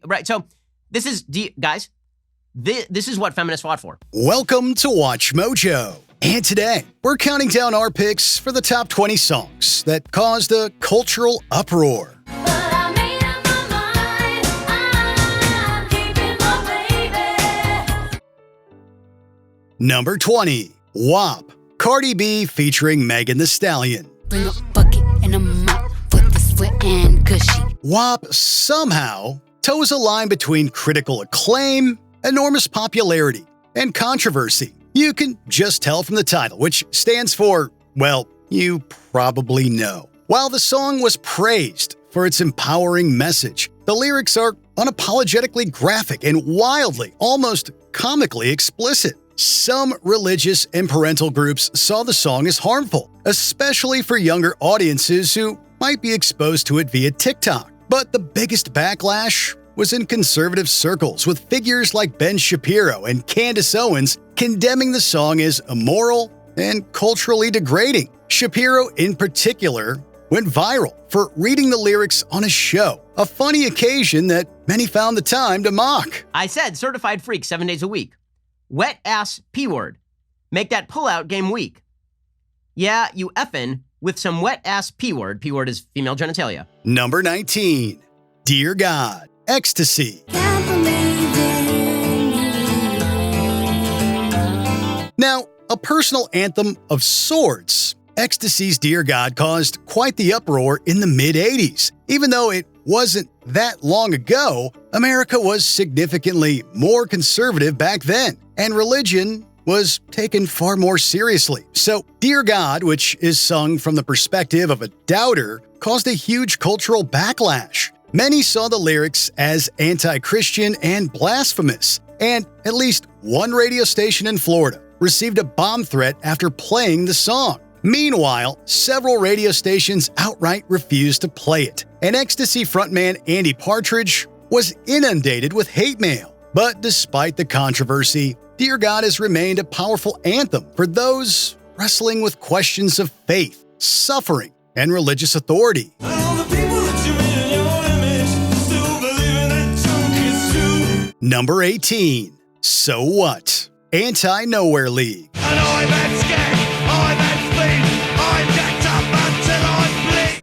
right. So this is, guys, this is what feminists fought for. Welcome to Watch Mojo. And today, we're counting down our picks for the top 20 songs that caused a cultural uproar. Number 20, W.A.P. Cardi B featuring Megan Thee Stallion. Bring a bucket and a mop for the sweat and gushy. W.A.P. somehow toes a line between critical acclaim, enormous popularity, and controversy. You can just tell from the title, which stands for, well, you probably know. While the song was praised for its empowering message, the lyrics are unapologetically graphic and wildly, almost comically explicit. Some religious and parental groups saw the song as harmful, especially for younger audiences who might be exposed to it via TikTok. But the biggest backlash was in conservative circles, with figures like Ben Shapiro and Candace Owens condemning the song as immoral and culturally degrading. Shapiro, in particular, went viral for reading the lyrics on a show, a funny occasion that many found the time to mock. I said certified freak 7 days a week. Wet ass P-word. Make that pullout game weak. Yeah, you effin' with some wet ass P-word. P-word is female genitalia. Number 19, Dear God, Ecstasy. Now, a personal anthem of sorts, Ecstasy's Dear God caused quite the uproar in the mid-'80s. Even though it wasn't that long ago, America was significantly more conservative back then, and religion was taken far more seriously. So, Dear God, which is sung from the perspective of a doubter, caused a huge cultural backlash. Many saw the lyrics as anti-Christian and blasphemous, and at least one radio station in Florida received a bomb threat after playing the song. Meanwhile, several radio stations outright refused to play it, and Ecstasy frontman Andy Partridge was inundated with hate mail. But despite the controversy, Dear God has remained a powerful anthem for those wrestling with questions of faith, suffering, and religious authority. Number 18, So What? Anti-Nowhere League.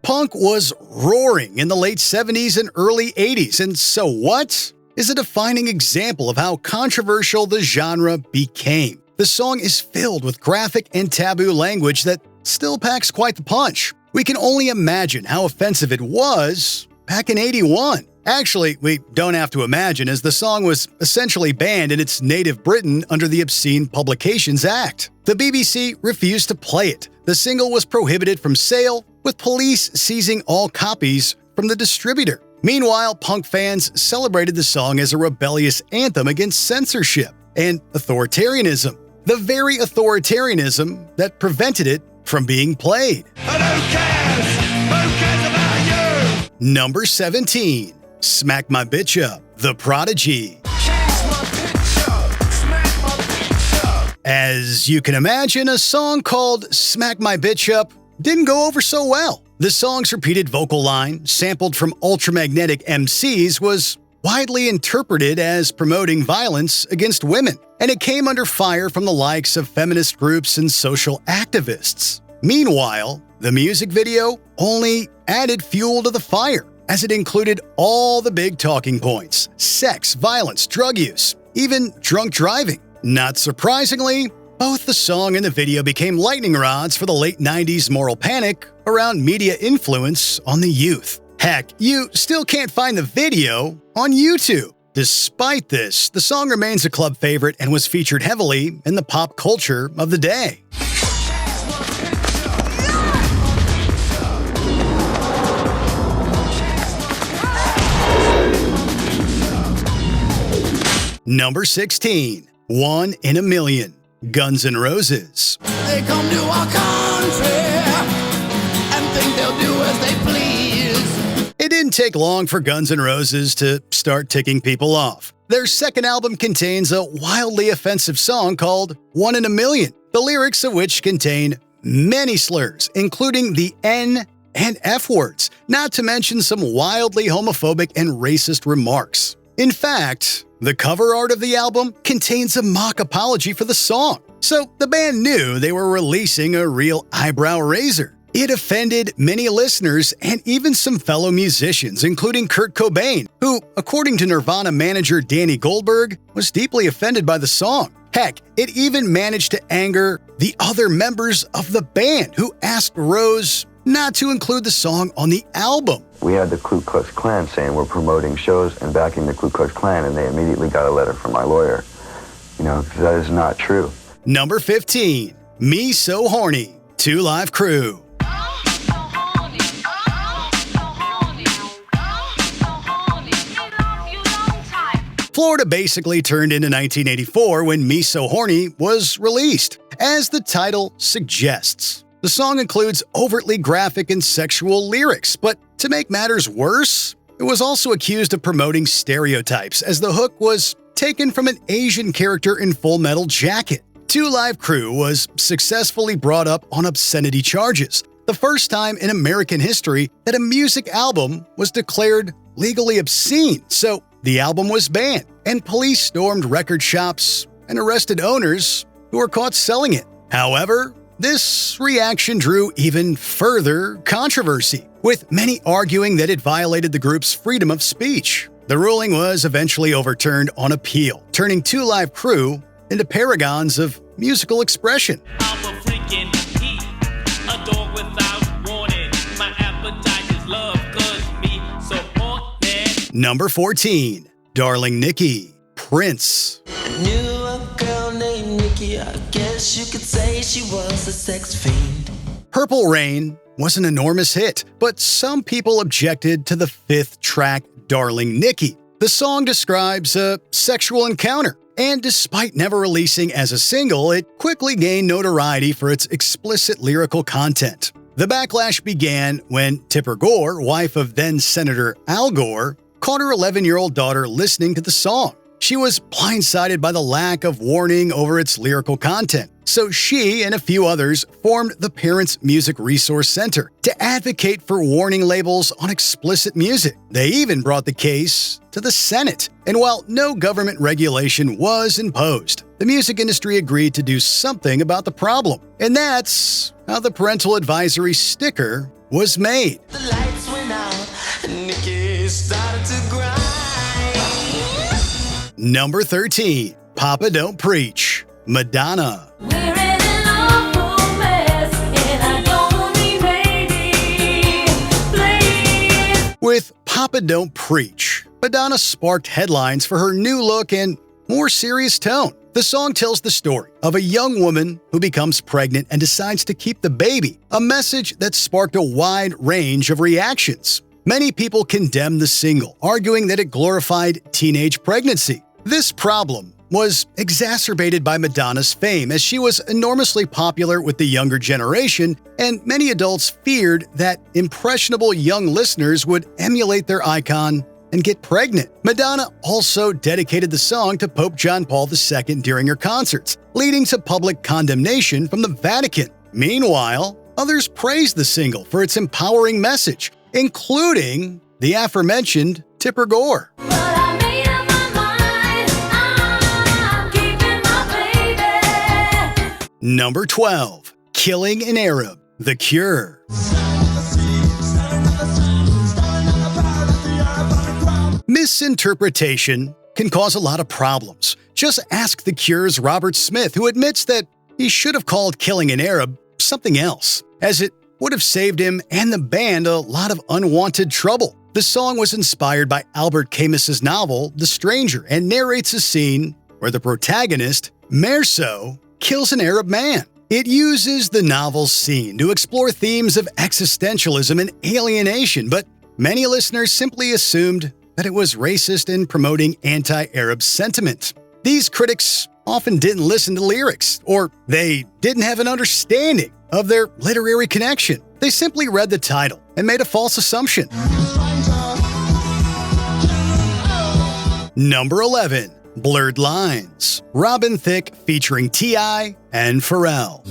Punk was roaring in the late 70s and early 80s, and So What? Is a defining example of how controversial the genre became. The song is filled with graphic and taboo language that still packs quite the punch. We can only imagine how offensive it was back in '81. Actually, we don't have to imagine, as the song was essentially banned in its native Britain under the Obscene Publications Act. The BBC refused to play it. The single was prohibited from sale, with police seizing all copies from the distributor. Meanwhile, punk fans celebrated the song as a rebellious anthem against censorship and authoritarianism, the very authoritarianism that prevented it from being played. And who cares about you? Number 17, Smack My Bitch Up, The Prodigy. As you can imagine, a song called Smack My Bitch Up didn't go over so well. The song's repeated vocal line, sampled from ultramagnetic MCs, was widely interpreted as promoting violence against women, and it came under fire from the likes of feminist groups and social activists. Meanwhile, the music video only added fuel to the fire, as it included all the big talking points: sex, violence, drug use, even drunk driving. Not surprisingly, both the song and the video became lightning rods for the late 90s moral panic around media influence on the youth. Heck, you still can't find the video on YouTube. Despite this, the song remains a club favorite and was featured heavily in the pop culture of the day. Number 16, One in a Million, Guns N' Roses. They come to our country and think they'll do as they please. It didn't take long for Guns N' Roses to start ticking people off. Their second album contains a wildly offensive song called One in a Million, the lyrics of which contain many slurs, including the N and F words, not to mention some wildly homophobic and racist remarks. In fact, the cover art of the album contains a mock apology for the song, so the band knew they were releasing a real eyebrow raiser. It offended many listeners and even some fellow musicians, including Kurt Cobain, who, according to Nirvana manager Danny Goldberg, was deeply offended by the song. Heck, it even managed to anger the other members of the band, who asked Rose not to include the song on the album. We had the Ku Klux Klan saying we're promoting shows and backing the Ku Klux Klan, and they immediately got a letter from my lawyer. Because that is not true. Number 15, Me So Horny, 2 Live Crew. Florida basically turned into 1984 when Me So Horny was released. As the title suggests, the song includes overtly graphic and sexual lyrics, but to make matters worse, it was also accused of promoting stereotypes, as the hook was taken from an Asian character in Full Metal Jacket. 2 Live Crew was successfully brought up on obscenity charges, the first time in American history that a music album was declared legally obscene, so the album was banned, and police stormed record shops and arrested owners who were caught selling it. However, this reaction drew even further controversy, with many arguing that it violated the group's freedom of speech. The ruling was eventually overturned on appeal, turning 2 Live Crew into paragons of musical expression. I'm a freaking heat, a dog without warning. My appetite is love, 'cause me so horny. Number 14, Darling Nikki, Prince. I knew a girl named Nikki, I guess you could say she was a sex fiend. Purple Rain was an enormous hit, but some people objected to the 5th track, Darling Nikki. The song describes a sexual encounter, and despite never releasing as a single, it quickly gained notoriety for its explicit lyrical content. The backlash began when Tipper Gore, wife of then-Senator Al Gore, caught her 11-year-old daughter listening to the song. She was blindsided by the lack of warning over its lyrical content, so she and a few others formed the Parents Music Resource Center to advocate for warning labels on explicit music. They even brought the case to the Senate, and while no government regulation was imposed, the music industry agreed to do something about the problem. And that's how the parental advisory sticker was made. The lights went out, and Nikki started to grind. Number 13, Papa Don't Preach, Madonna. We're in an awful mess, and I don't need maybe, please. With Papa Don't Preach, Madonna sparked headlines for her new look and more serious tone. The song tells the story of a young woman who becomes pregnant and decides to keep the baby, a message that sparked a wide range of reactions. Many people condemned the single, arguing that it glorified teenage pregnancy. This problem was exacerbated by Madonna's fame, as she was enormously popular with the younger generation, and many adults feared that impressionable young listeners would emulate their icon and get pregnant. Madonna also dedicated the song to Pope John Paul II during her concerts, leading to public condemnation from the Vatican. Meanwhile, others praised the single for its empowering message, including the aforementioned Tipper Gore. But I made up my mind, I'm keeping my baby. Number 12, Killing an Arab, The Cure. Misinterpretation can cause a lot of problems. Just ask The Cure's Robert Smith, who admits that he should have called Killing an Arab something else, as it would have saved him and the band a lot of unwanted trouble. The song was inspired by Albert Camus's novel, The Stranger, and narrates a scene where the protagonist, Merso, kills an Arab man. It uses the novel's scene to explore themes of existentialism and alienation, but many listeners simply assumed that it was racist and promoting anti-Arab sentiment. These critics often didn't listen to lyrics, or they didn't have an understanding of their literary connection. They simply read the title and made a false assumption. Number 11, Blurred Lines, Robin Thicke featuring T.I. and Pharrell.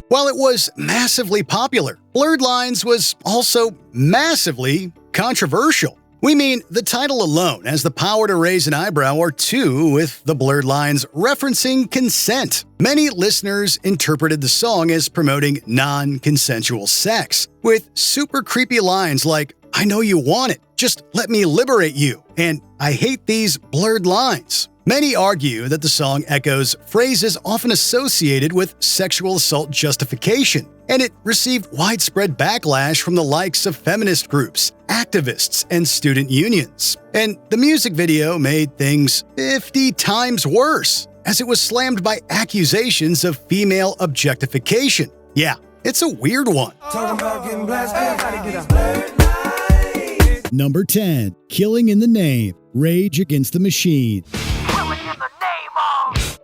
While it was massively popular, Blurred Lines was also massively controversial. We mean the title alone has the power to raise an eyebrow or two, with the blurred lines referencing consent. Many listeners interpreted the song as promoting non-consensual sex, with super creepy lines like, "I know you want it, just let me liberate you," and "I hate these blurred lines." Many argue that the song echoes phrases often associated with sexual assault justification, and it received widespread backlash from the likes of feminist groups, activists, and student unions. And the music video made things 50 times worse, as it was slammed by accusations of female objectification. Yeah, it's a weird one. Number 10, Killing in the Name, Rage Against the Machine.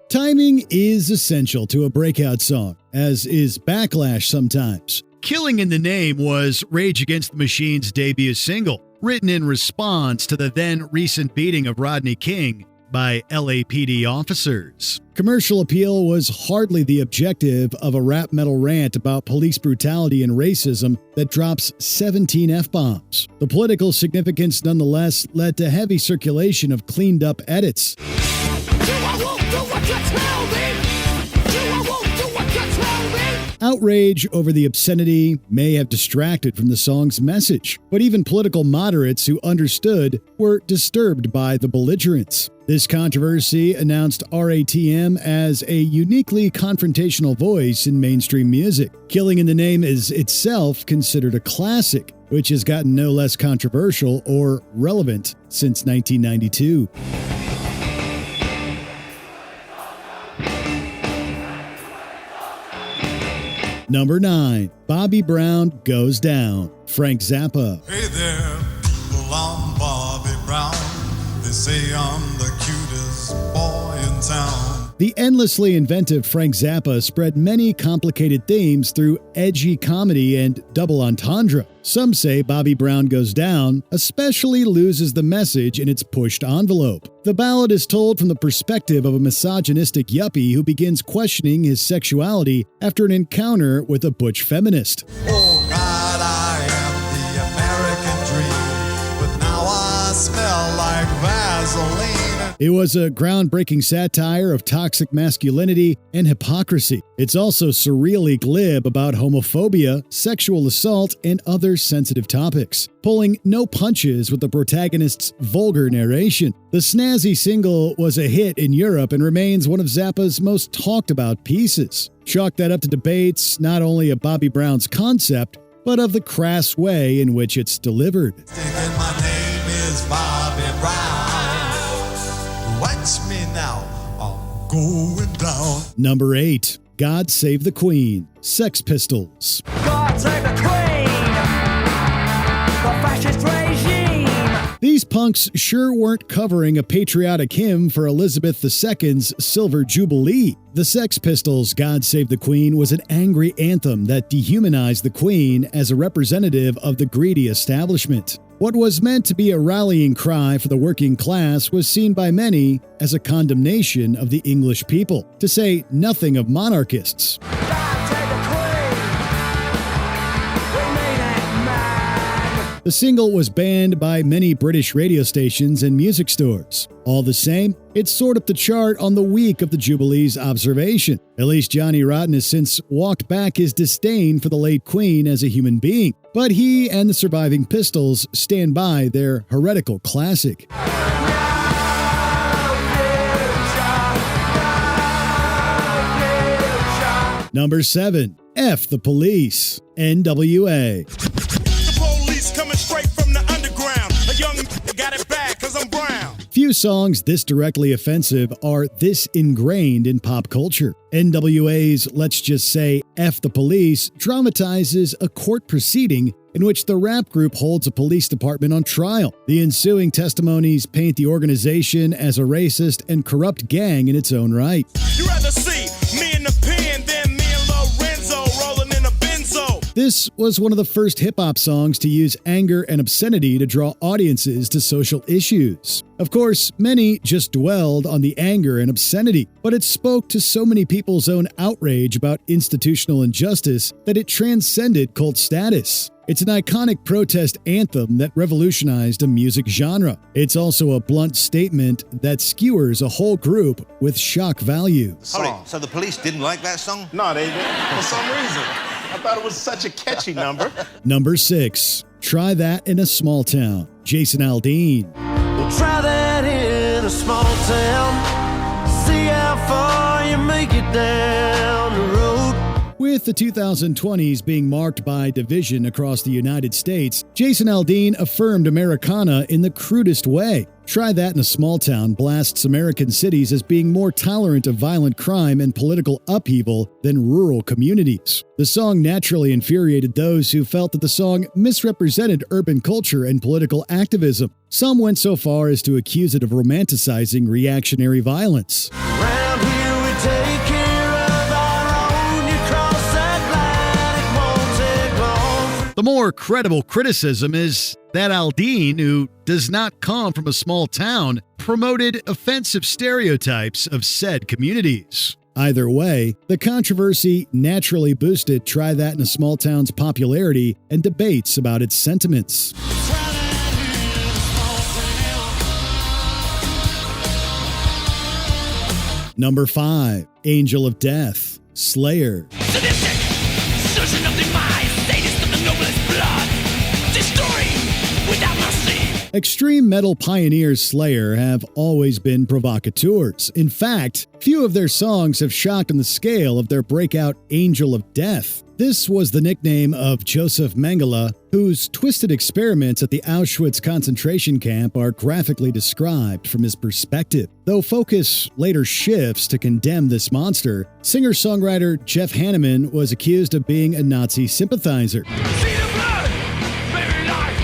Timing is essential to a breakout song, as is backlash sometimes. Killing in the Name was Rage Against the Machine's debut single, written in response to the then recent beating of Rodney King by LAPD officers. Commercial appeal was hardly the objective of a rap metal rant about police brutality and racism that drops 17 F-bombs. The political significance nonetheless led to heavy circulation of cleaned-up edits. Outrage over the obscenity may have distracted from the song's message, but even political moderates who understood were disturbed by the belligerence. This controversy announced RATM as a uniquely confrontational voice in mainstream music. Killing in the Name is itself considered a classic, which has gotten no less controversial or relevant since 1992. Number 9, Bobby Brown Goes Down, Frank Zappa. Hey there, people, I'm Bobby Brown. They say I'm the cutest boy in town. The endlessly inventive Frank Zappa spread many complicated themes through edgy comedy and double entendre. Some say Bobby Brown Goes Down especially loses the message in its pushed envelope. The ballad is told from the perspective of a misogynistic yuppie who begins questioning his sexuality after an encounter with a butch feminist. Oh God, I am the American dream, but now I smell like Vaseline. It was a groundbreaking satire of toxic masculinity and hypocrisy. It's also surreally glib about homophobia, sexual assault, and other sensitive topics, pulling no punches with the protagonist's vulgar narration. The snazzy single was a hit in Europe and remains one of Zappa's most talked about pieces. Chalk that up to debates not only of Bobby Brown's concept, but of the crass way in which it's delivered. My name is Bobby Brown. Watch me now, I'm going down. Number 8, God Save the Queen, Sex Pistols. God save the Queen, the fascist regime. These punks sure weren't covering a patriotic hymn for Elizabeth II's Silver Jubilee. The Sex Pistols' God Save the Queen was an angry anthem that dehumanized the Queen as a representative of the greedy establishment. What was meant to be a rallying cry for the working class was seen by many as a condemnation of the English people, to say nothing of monarchists. The single was banned by many British radio stations and music stores. All the same, it soared up the chart on the week of the Jubilee's observation. At least Johnny Rotten has since walked back his disdain for the late Queen as a human being. But he and the surviving Pistols stand by their heretical classic. Number 7, F the Police, N.W.A. Coming straight from the underground. A young got it bad cause I'm brown. Few songs this directly offensive are this ingrained in pop culture. N.W.A.'s Let's Just Say F the Police dramatizes a court proceeding in which the rap group holds a police department on trial. The ensuing testimonies paint the organization as a racist and corrupt gang in its own right. You rather see me in the pen than me and Lorenzo rolling in a benzo. This was one of the first hip-hop songs to use anger and obscenity to draw audiences to social issues. Of course, many just dwelled on the anger and obscenity, but it spoke to so many people's own outrage about institutional injustice that it transcended cult status. It's an iconic protest anthem that revolutionized a music genre. It's also a blunt statement that skewers a whole group with shock value. Hold it, so the police didn't like that song? No, they didn't, for some reason. I thought it was such a catchy number. Number 6. Try That in a Small Town. Jason Aldean. Well, try that in a small town. See how far you make it down the road. With the 2020s being marked by division across the United States, Jason Aldean affirmed Americana in the crudest way. Try That in a Small Town blasts American cities as being more tolerant of violent crime and political upheaval than rural communities. The song naturally infuriated those who felt that the song misrepresented urban culture and political activism. Some went so far as to accuse it of romanticizing reactionary violence. Round here we take care of our own. You cross that line, it won't take long. The more credible criticism is that Aldean, who does not come from a small town, promoted offensive stereotypes of said communities. Either way, the controversy naturally boosted Try That in a Small Town's popularity and debates about its sentiments. Number 5. Angel of Death. Slayer. Sadistic, surgeon of demise, sadist of the noblest blood, destroying without mercy. Extreme metal pioneers Slayer have always been provocateurs. In fact, few of their songs have shocked on the scale of their breakout Angel of Death. This was the nickname of Joseph Mengele, whose twisted experiments at the Auschwitz concentration camp are graphically described from his perspective. Though focus later shifts to condemn this monster, singer-songwriter Jeff Hanneman was accused of being a Nazi sympathizer. See the blood, very life,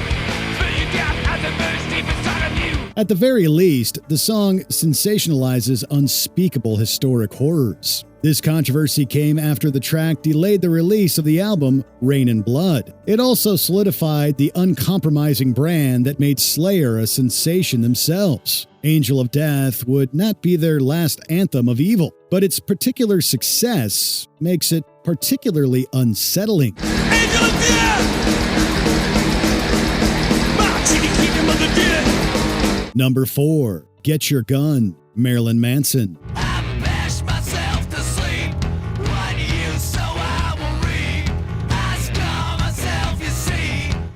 feel your death as it burns deep inside of you. At the very least, the song sensationalizes unspeakable historic horrors. This controversy came after the track delayed the release of the album Rain and Blood. It also solidified the uncompromising brand that made Slayer a sensation themselves. Angel of Death would not be their last anthem of evil, but its particular success makes it particularly unsettling. Angel of death! March in the kingdom of the dead. Number 4. Get Your Gun. Marilyn Manson.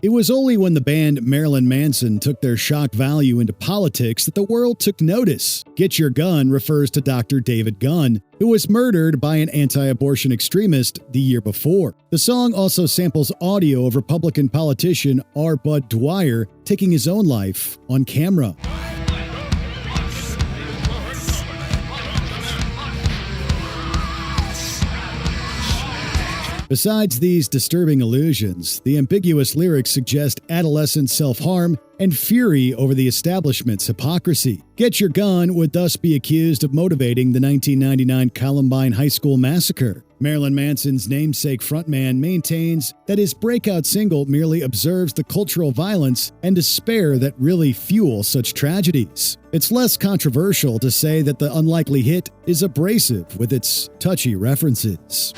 It was only when the band Marilyn Manson took their shock value into politics that the world took notice. Get Your Gun refers to Dr. David Gunn, who was murdered by an anti-abortion extremist the year before. The song also samples audio of Republican politician R. Bud Dwyer taking his own life on camera. Besides these disturbing allusions, the ambiguous lyrics suggest adolescent self-harm and fury over the establishment's hypocrisy. Get Your Gun would thus be accused of motivating the 1999 Columbine High School massacre. Marilyn Manson's namesake frontman maintains that his breakout single merely observes the cultural violence and despair that really fuel such tragedies. It's less controversial to say that the unlikely hit is abrasive with its touchy references.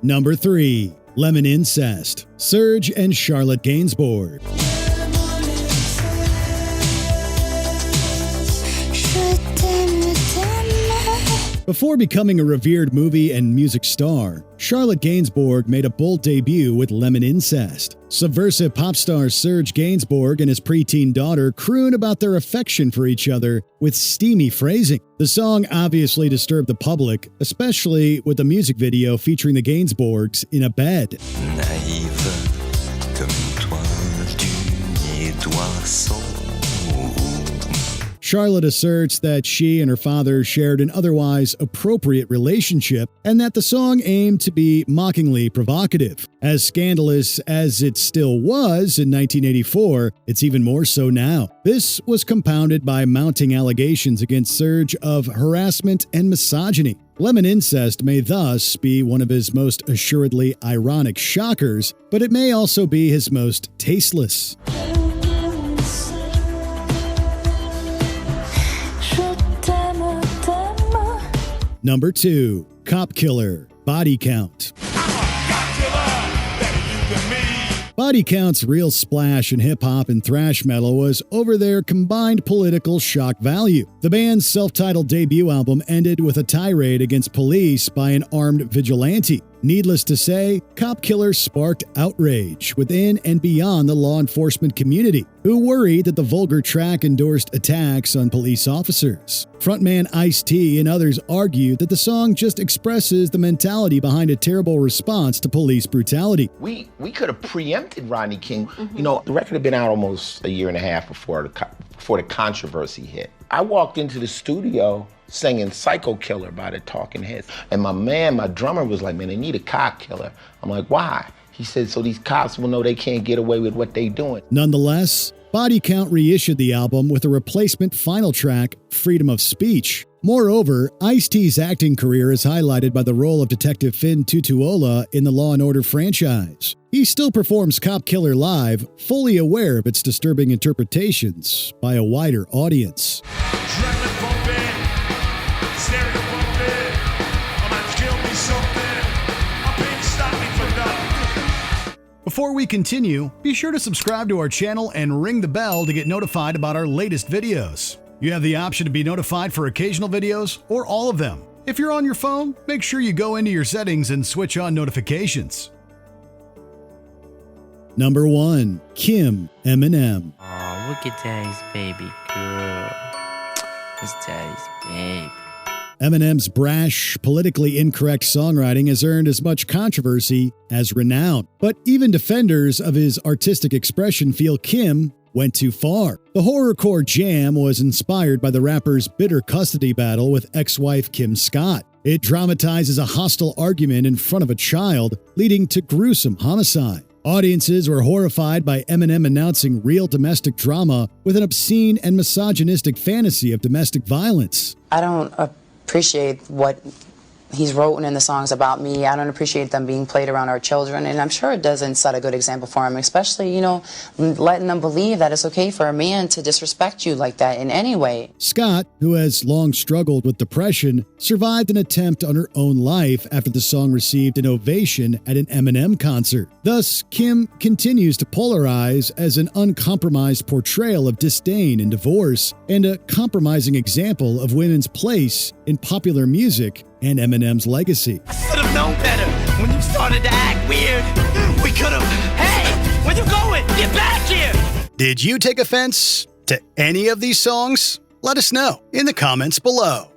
Number 3. Lemon Incest. Serge and Charlotte Gainsbourg. Before becoming a revered movie and music star, Charlotte Gainsbourg made a bold debut with Lemon Incest. Subversive pop star Serge Gainsbourg and his preteen daughter croon about their affection for each other with steamy phrasing. The song obviously disturbed the public, especially with the music video featuring the Gainsbourgs in a bed. Naïve comme toi, tu n'y dois sans. Charlotte asserts that she and her father shared an otherwise appropriate relationship and that the song aimed to be mockingly provocative. As scandalous as it still was in 1984, it's even more so now. This was compounded by mounting allegations against Serge of harassment and misogyny. Lemon Incest may thus be one of his most assuredly ironic shockers, but it may also be his most tasteless. Number 2. Cop Killer, Body Count. Body Count's real splash in hip-hop and thrash metal was over their combined political shock value. The band's self-titled debut album ended with a tirade against police by an armed vigilante. Needless to say, Cop Killer sparked outrage within and beyond the law enforcement community, who worried that the vulgar track endorsed attacks on police officers. Frontman Ice-T and others argued that the song just expresses the mentality behind a terrible response to police brutality. We could have preempted Rodney King. You know, the record had been out almost a year and a half before the controversy hit. I walked into the studio singing Psycho Killer by the Talking Heads. And my drummer was like, man, they need a cop killer. I'm like, why? He said, so these cops will know they can't get away with what they doing. Nonetheless, Body Count reissued the album with a replacement final track, Freedom of Speech. Moreover, Ice-T's acting career is highlighted by the role of Detective Finn Tutuola in the Law & Order franchise. He still performs Cop Killer live, fully aware of its disturbing interpretations by a wider audience. Before we continue, be sure to subscribe to our channel and ring the bell to get notified about our latest videos. You have the option to be notified for occasional videos or all of them. If you're on your phone, make sure you go into your settings and switch on notifications. Number 1. Kim, Eminem. Oh, look at Daddy's baby girl. It's Daddy's baby. Eminem's brash, politically incorrect songwriting has earned as much controversy as renown. But even defenders of his artistic expression feel Kim went too far. The horrorcore jam was inspired by the rapper's bitter custody battle with ex-wife Kim Scott. It dramatizes a hostile argument in front of a child, leading to gruesome homicide. Audiences were horrified by Eminem announcing real domestic drama with an obscene and misogynistic fantasy of domestic violence. I don't appreciate what he's written in the songs about me. I don't appreciate them being played around our children, and I'm sure it doesn't set a good example for him, especially, you know, letting them believe that it's okay for a man to disrespect you like that in any way. Scott, who has long struggled with depression, survived an attempt on her own life after the song received an ovation at an Eminem concert. Thus, Kim continues to polarize as an uncompromised portrayal of disdain and divorce, and a compromising example of women's place in popular music and Eminem's legacy. I should have known better when you started to act weird. We could have. Hey, where you going? Get back here! Did you take offense to any of these songs? Let us know in the comments below.